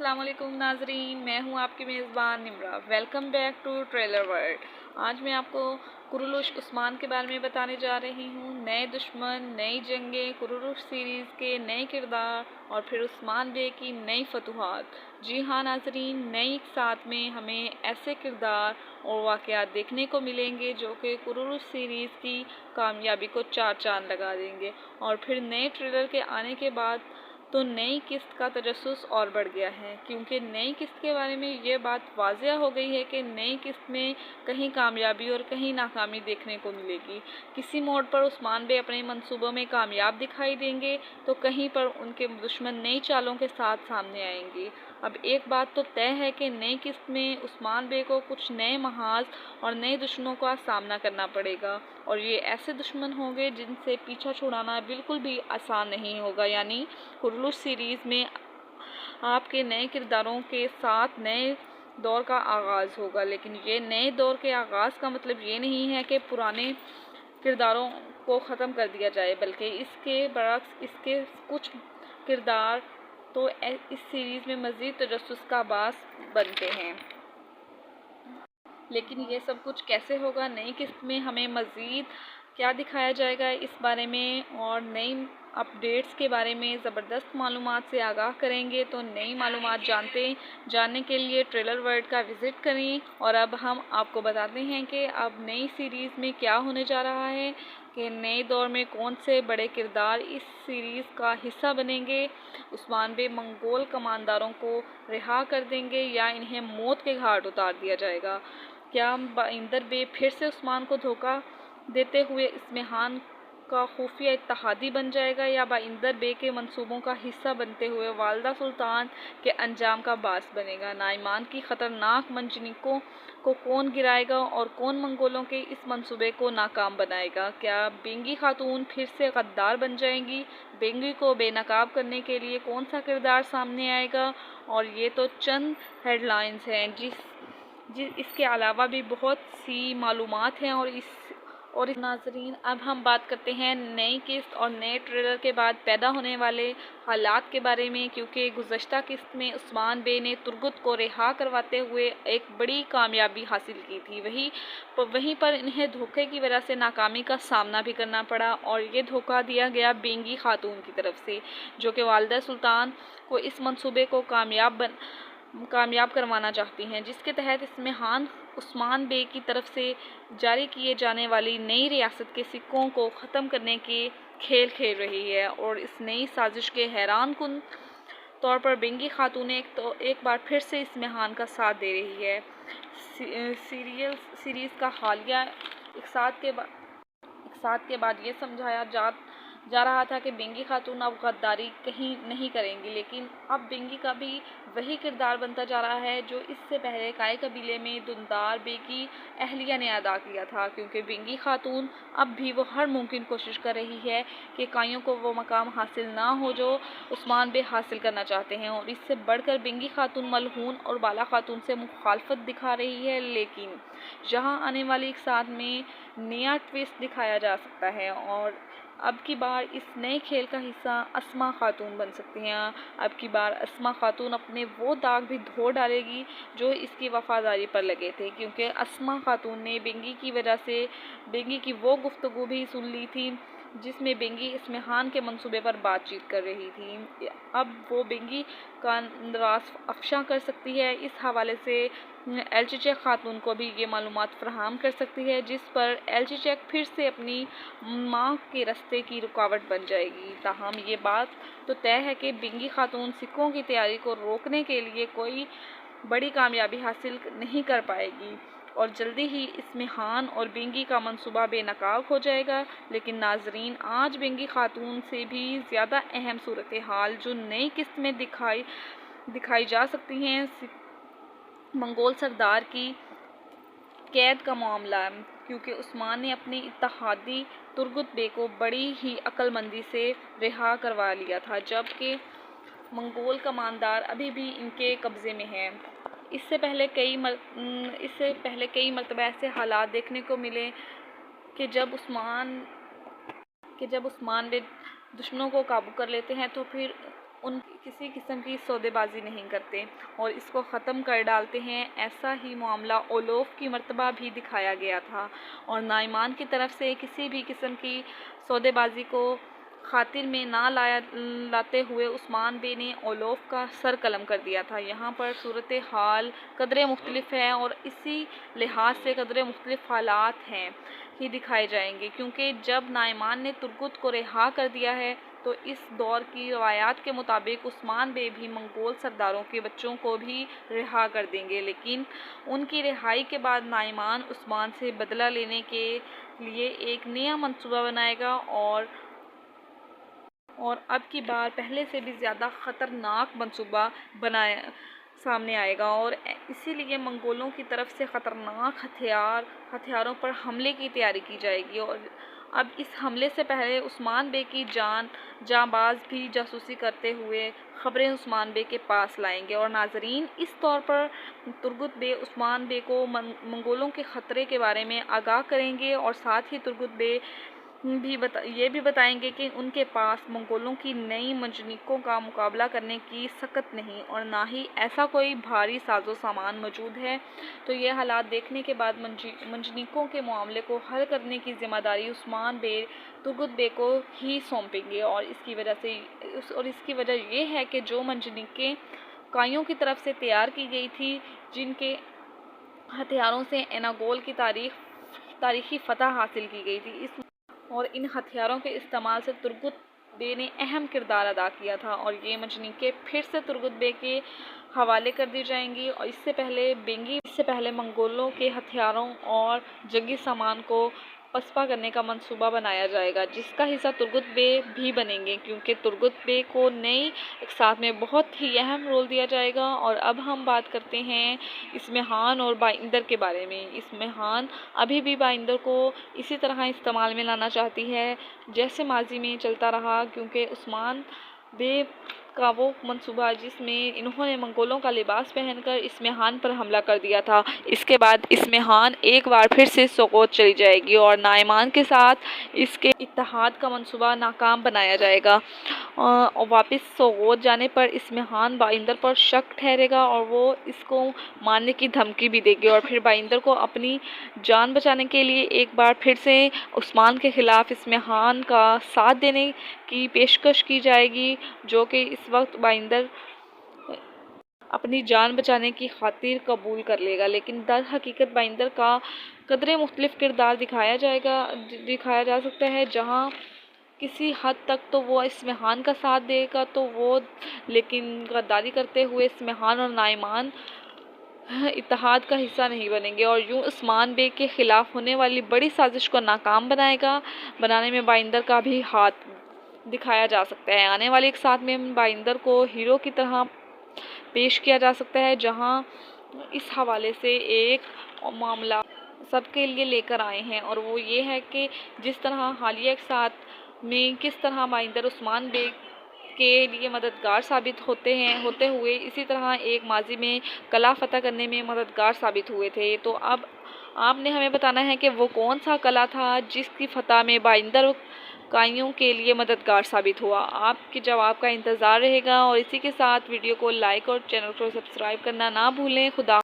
अस्सलाम वालेकुम नाजरीन, मैं हूं आपकी मेज़बान Nimra. Welcome back to trailer world. आज मैं आपको कुरुलुश उस्मान के बारे में बताने जा रही हूं। नए दुश्मन, नई जंगें, कुरुलुश सीरीज़ के नए किरदार और फिर उस्मान बे की नई फतूहात। जी हाँ नाजरीन, नई साथ में हमें ऐसे किरदार और वाक़यात देखने को मिलेंगे जो कि कुरुलुश सीरीज़ की कामयाबी को चार चांद लगा देंगे। और फिर नए ट्रेलर के आने के बाद तो नई किस्त का तजस्सुस और बढ़ गया है, क्योंकि नई किस्त के बारे में ये बात वाज़िया हो गई है कि नई किस्त में कहीं कामयाबी और कहीं नाकामी देखने को मिलेगी। किसी मोड़ पर उस्मान बे अपने मंसूबों में कामयाब दिखाई देंगे तो कहीं पर उनके दुश्मन नई चालों के साथ सामने आएंगे। अब एक बात तो तय है कि नई किस्त में उस्मान बे को कुछ नए महाज और नए दुश्मनों का सामना करना पड़ेगा, और ये ऐसे दुश्मन होंगे जिनसे पीछा छुड़ाना बिल्कुल भी आसान नहीं होगा। यानी कुरुलुश सीरीज़ में आपके नए किरदारों के साथ नए दौर का आगाज़ होगा, लेकिन ये नए दौर के आगाज़ का मतलब ये नहीं है कि पुराने किरदारों को ख़त्म कर दिया जाए, बल्कि इसके बरक्स इसके कुछ किरदार तो इस सीरीज़ में मज़ीद तजस्सुस का बास बनते हैं। लेकिन ये सब कुछ कैसे होगा, नई किस्त में हमें मज़ीद क्या दिखाया जाएगा, इस बारे में और नई अपडेट्स के बारे में ज़बरदस्त मालूमात से आगाह करेंगे। तो नई मालूमात जानने के लिए ट्रेलर वर्ल्ड का विज़िट करें। और अब हम आपको बताते हैं कि अब नई सीरीज़ में क्या होने जा रहा है, कि नए दौर में कौन से बड़े किरदार इस सीरीज़ का हिस्सा बनेंगे। उस्मान बे मंगोल कमांडरों को रिहा कर देंगे या इन्हें मौत के घाट उतार दिया जाएगा। क्या बाइंदर बे फिर से उस्मान को धोखा देते हुए इस्मिहान का खुफिया इत्तेहादी बन जाएगा, या बाइंदर बे के मंसूबों का हिस्सा बनते हुए वालदा सुल्तान के अंजाम का बास बनेगा। नाइमान की ख़तरनाक मंजनिकों को कौन गिराएगा और कौन मंगोलों के इस मंसूबे को नाकाम बनाएगा। क्या बेंगी खातून फिर से गद्दार बन जाएंगी। बेंगी को बेनकाब करने के लिए कौन सा किरदार सामने आएगा। और ये तो चंद हेडलाइंस हैं, इसके अलावा भी बहुत सी मालूमात हैं। और इस नाजरीन, अब हम बात करते हैं नई किस्त और नए ट्रेलर के बाद पैदा होने वाले हालात के बारे में, क्योंकि गुज़श्ता किस्त में उस्मान बे ने तुर्गुत को रिहा करवाते हुए एक बड़ी कामयाबी हासिल की थी। वहीं पर इन्हें धोखे की वजह से नाकामी का सामना भी करना पड़ा, और ये धोखा दिया गया बेंगी खातून की तरफ से, जो कि वालिदा सुल्तान को इस मंसूबे को कामयाब करवाना चाहती हैं, जिसके तहत इस्मिहान उस्मान बे की तरफ से जारी किए जाने वाली नई रियासत के सिक्कों को ख़त्म करने के खेल खेल रही है। और इस नई साजिश के हैरान कुन तौर पर बेंगी खातून एक बार फिर से इस्मिहान का साथ दे रही है। सीरीज़ का हालिया इक़साद के बाद ये समझाया जा रहा था कि बेंगी खातून अब गद्दारी कहीं नहीं करेंगी, लेकिन अब बेंगी का भी वही किरदार बनता जा रहा है जो इससे पहले काय कबीले में दुंदार बे की अहलिया ने अदा किया था, क्योंकि बेंगी खातून अब भी वो हर मुमकिन कोशिश कर रही है कि काइयों को वो मकाम हासिल ना हो जो उस्मान बे हासिल करना चाहते हैं। और इससे बढ़कर बेंगी खातून मलहून और बाला खातून से मुखालफत दिखा रही है, लेकिन यहाँ आने वाली एक साथ में नया ट्विस्ट दिखाया जा सकता है, और अब की बार इस नए खेल का हिस्सा अस्मा खातून बन सकती हैं। अब की बार अस्मा खातून अपने वो दाग भी धो डालेगी जो इसकी वफादारी पर लगे थे, क्योंकि अस्मा खातून ने बेंगी की वजह से बेंगी की वो गुफ्तगू भी सुन ली थी जिसमें बेंगी इस्मिहान के मंसूबे पर बातचीत कर रही थी। अब वो बेंगी का राज अफशा कर सकती है। इस हवाले से एलचीचेक खातून को भी ये मालूमात फराहम कर सकती है, जिस पर एलचीचेक फिर से अपनी माँ के रास्ते की रुकावट बन जाएगी। ताहम ये बात तो तय है कि बेंगी खातून सिक्कों की तैयारी को रोकने के लिए कोई बड़ी कामयाबी हासिल नहीं कर पाएगी, और जल्दी ही इस्मिहान और बेंगी का मंसूबा बेनकाब हो जाएगा। लेकिन नाजरीन, आज बेंगी खातून से भी ज़्यादा अहम सूरत हाल जो नई किस्त में दिखाई जा सकती हैं, मंगोल सरदार की कैद का मामला, क्योंकि उस्मान ने अपने इत्तेहादी तुर्गुत बे को बड़ी ही अक्लमंदी से रिहा करवा लिया था, जबकि मंगोल कमांडर अभी भी इनके कब्ज़े में हैं। इससे पहले कई मरतबा ऐसे हालात देखने को मिले कि जब उस्मान बे दुश्मनों को काबू कर लेते हैं तो फिर ان کسی قسم کی سودے بازی نہیں کرتے اور اس کو ختم کر ڈالتے ہیں۔ ایسا ہی معاملہ اولوف کی مرتبہ بھی دکھایا گیا تھا اور نائمان کی طرف سے کسی بھی قسم کی سودے بازی کو خاطر میں نہ لاتے ہوئے عثمان بے نے اولوف کا سر قلم کر دیا تھا۔ یہاں پر صورتحال قدرے مختلف ہے اور اسی لحاظ سے قدرے مختلف حالات ہیں ہی دکھائے جائیں گے، کیونکہ جب نائمان نے ترگت کو رہا کر دیا ہے تو اس دور کی روایات کے مطابق عثمان بے بھی منگول سرداروں کے بچوں کو بھی رہا کر دیں گے، لیکن ان کی رہائی کے بعد نائمان عثمان سے بدلہ لینے کے لیے ایک نیا منصوبہ بنائے گا اور اب کی بار پہلے سے بھی زیادہ خطرناک منصوبہ سامنے آئے گا اور اسی لیے منگولوں کی طرف سے خطرناک ہتھیاروں پر حملے کی تیاری کی جائے گی۔ اور اب اس حملے سے پہلے عثمان بے کی جاں باز بھی جاسوسی کرتے ہوئے خبریں عثمان بے کے پاس لائیں گے۔ اور ناظرین، اس طور پر ترگت بے عثمان بے کو منگولوں کے خطرے کے بارے میں آگاہ کریں گے اور ساتھ ہی ترگت بے یہ بھی بتائیں گے کہ ان کے پاس منگولوں کی نئی منجنیقوں کا مقابلہ کرنے کی سکت نہیں اور نہ ہی ایسا کوئی بھاری ساز و سامان موجود ہے۔ تو یہ حالات دیکھنے کے بعد منجنیقوں کے معاملے کو حل کرنے کی ذمہ داری عثمان بے ترگت بے کو ہی سونپیں گے اور اس کی وجہ یہ ہے کہ جو منجنیقیں کائیوں کی طرف سے تیار کی گئی تھی، جن کے ہتھیاروں سے ایناگول کی تاریخی فتح حاصل کی گئی تھی، اور ان ہتھیاروں کے استعمال سے ترگت بے نے اہم کردار ادا کیا تھا اور یہ منجنیقیں پھر سے ترگت بے کے حوالے کر دی جائیں گی اور اس سے پہلے منگولوں کے ہتھیاروں اور جنگی سامان کو پسپا کرنے کا منصوبہ بنایا جائے گا، جس کا حصہ ترگت بے بھی بنیں گے، کیونکہ ترگت بے کو نئی اقساط میں بہت ہی اہم رول دیا جائے گا۔ اور اب ہم بات کرتے ہیں اسمہان اور بائندر کے بارے میں۔ اسمہان ابھی بھی بائندر کو اسی طرح استعمال میں لانا چاہتی ہے جیسے ماضی میں چلتا رہا، کیونکہ عثمان بے کا وہ منصوبہ جس میں انہوں نے منگولوں کا لباس پہن کر اسمہان پر حملہ کر دیا تھا، اس کے بعد اسمہان ایک بار پھر سے سقوط چلی جائے گی اور نائمان کے ساتھ اس کے اتحاد کا منصوبہ ناکام بنایا جائے گا۔ اور واپس سقوط جانے پر اسمہان بائندر پر شک ٹھہرے گا اور وہ اس کو مارنے کی دھمکی بھی دے گی اور پھر بائندر کو اپنی جان بچانے کے لیے ایک بار پھر سے عثمان کے خلاف اسمہان کا ساتھ دینے کی پیشکش کی جائے گی، جو کہ اس وقت بائندر اپنی جان بچانے کی خاطر قبول کر لے گا، لیکن در حقیقت بائندر کا قدرے مختلف کردار دکھایا جا سکتا ہے۔ جہاں کسی حد تک تو وہ اسمہان کا ساتھ دے گا لیکن غداری کرتے ہوئے اسمہان اور نائمان اتحاد کا حصہ نہیں بنیں گے اور یوں عثمان بے کے خلاف ہونے والی بڑی سازش کو ناکام بنانے میں بائندر کا بھی ہاتھ دکھایا جا سکتا ہے۔ آنے والی اقساط میں بائندر کو ہیرو کی طرح پیش کیا جا سکتا ہے، جہاں اس حوالے سے ایک معاملہ سب کے لیے لے کر آئے ہیں اور وہ یہ ہے کہ جس طرح حالیہ اقساط میں کس طرح بائندر عثمان بے کے لیے مددگار ثابت ہوتے ہوئے اسی طرح ایک ماضی میں قلعہ فتح کرنے میں مددگار ثابت ہوئے تھے، تو اب آپ نے ہمیں بتانا ہے کہ وہ کون سا قلعہ تھا جس کی فتح میں بائندر کائیوں کے لیے مددگار ثابت ہوا۔ آپ کے جواب کا انتظار رہے گا اور اسی کے ساتھ ویڈیو کو لائک اور چینل کو سبسکرائب کرنا نہ بھولیں۔ خدا